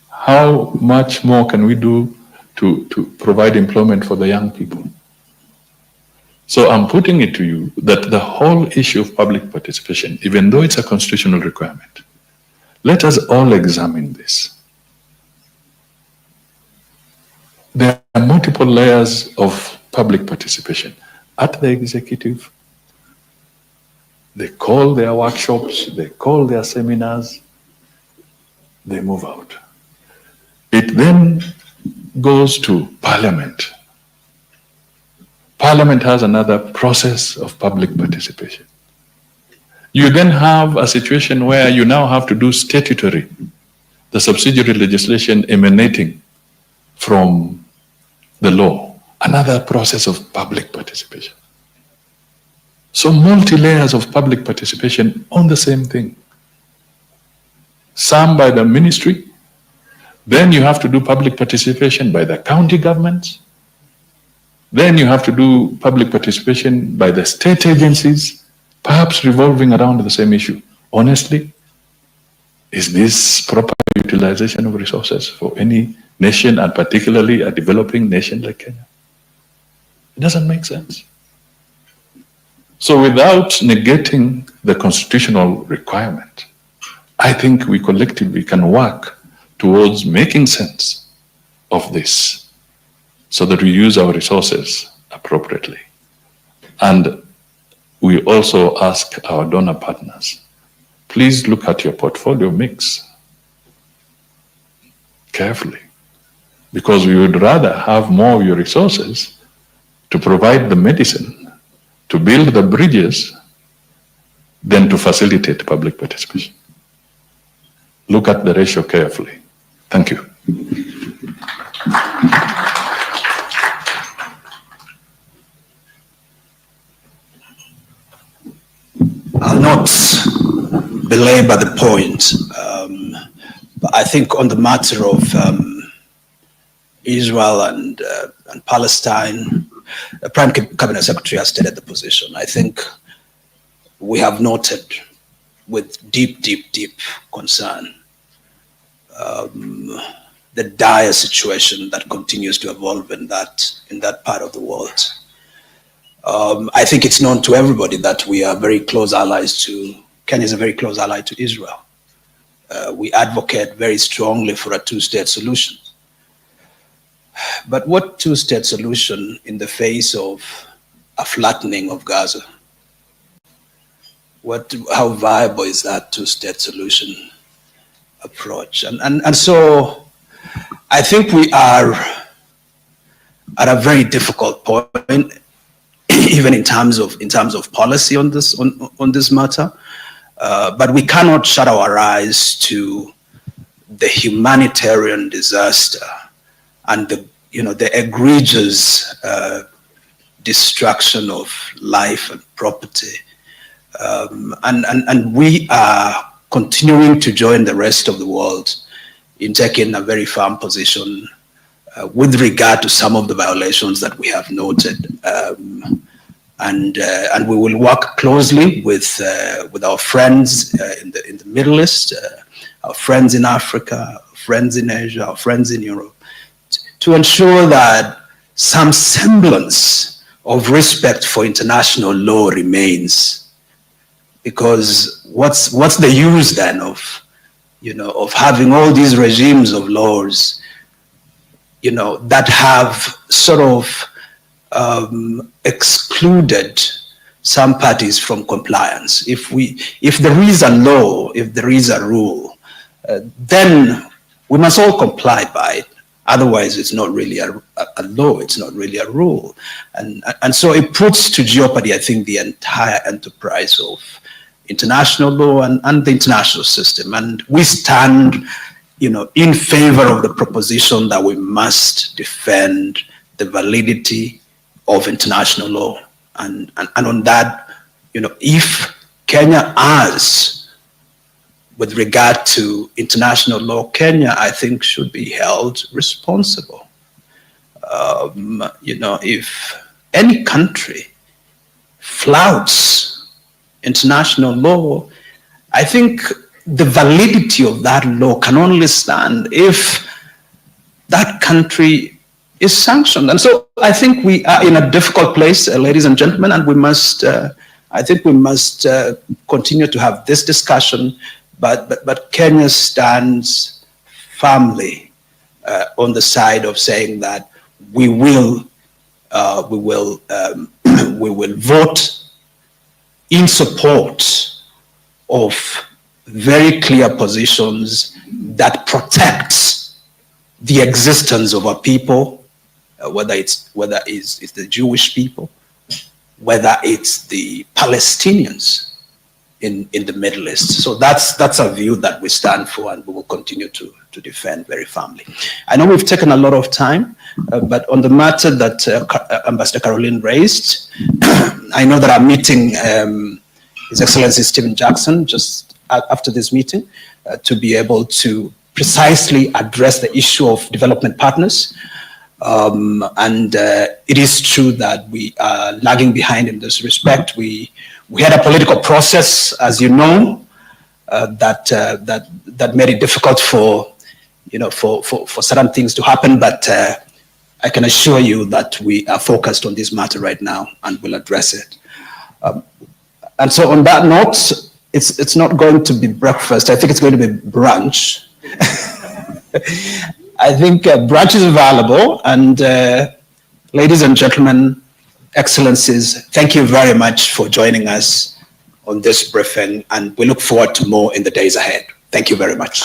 Speaker 2: How much more can we do to provide employment for the young people? So I'm putting it to you that the whole issue of public participation, even though it's a constitutional requirement, let us all examine this. There are multiple layers of public participation. At the executive, they call their workshops, they call their seminars, they move out. It then goes to Parliament. Parliament has another process of public participation. You then have a situation where you now have to do statutory, the subsidiary legislation emanating from the law, another process of public participation. So multi-layers of public participation on the same thing. Some by the ministry, then you have to do public participation by the county governments, then you have to do public participation by the state agencies, perhaps revolving around the same issue. Honestly, is this proper utilization of resources for any nation, and particularly a developing nation like Kenya? It doesn't make sense. So without negating the constitutional requirement, I think we collectively can work towards making sense of this so that we use our resources appropriately. And we also ask our donor partners, please look at your portfolio mix carefully, because we would rather have more of your resources to provide the medicine, to build the bridges, than to facilitate public participation. Look at the ratio carefully. Thank you.
Speaker 3: I'll not belabor the point, but I think on the matter of Israel and Palestine, the Prime Cabinet Secretary has stated the position. I think we have noted with deep, deep, deep concern the dire situation that continues to evolve in that part of the world. I think it's known to everybody that we are very close allies to, Kenya is a very close ally to Israel. We advocate very strongly for a two-state solution. But what two-state solution in the face of a flattening of Gaza? How viable is that two-state solution approach? And so I think we are at a very difficult point, even in terms of policy on this matter. But we cannot shut our eyes to the humanitarian disaster and the egregious destruction of life and property. And we are continuing to join the rest of the world in taking a very firm position with regard to some of the violations that we have noted. And we will work closely with our friends in the Middle East, our friends in Africa, our friends in Asia, our friends in Europe, to ensure that some semblance of respect for international law remains. Because what's the use then of having all these regimes of laws, that have sort of excluded some parties from compliance? If there is a law, if there is a rule, then we must all comply by it. Otherwise, it's not really a law, it's not really a rule. And so it puts to jeopardy, I think, the entire enterprise of international law and the international system. And we stand, in favor of the proposition that we must defend the validity of international law. And on that, if Kenya has, with regard to international law, Kenya, I think, should be held responsible. If any country flouts international law, I think the validity of that law can only stand if that country is sanctioned. And so I think we are in a difficult place, ladies and gentlemen, and we must, I think we must continue to have this discussion. But Kenya stands firmly on the side of saying that we will vote in support of very clear positions that protect the existence of our people, whether it's the Jewish people, whether it's the Palestinians in the Middle East. So that's a view that we stand for, and we will continue to defend very firmly. I know we've taken a lot of time, but on the matter that Ambassador Caroline raised, I know that I'm meeting His Excellency Stephen Jackson just after this meeting to be able to precisely address the issue of development partners. And it is true that we are lagging behind in this respect. We had a political process, as you know, that made it difficult for certain things to happen. But I can assure you that we are focused on this matter right now and will address it. And so, on that note, it's not going to be breakfast. I think it's going to be brunch. I think brunch is available, and ladies and gentlemen, excellencies, thank you very much for joining us on this briefing, and we look forward to more in the days ahead. Thank you very much.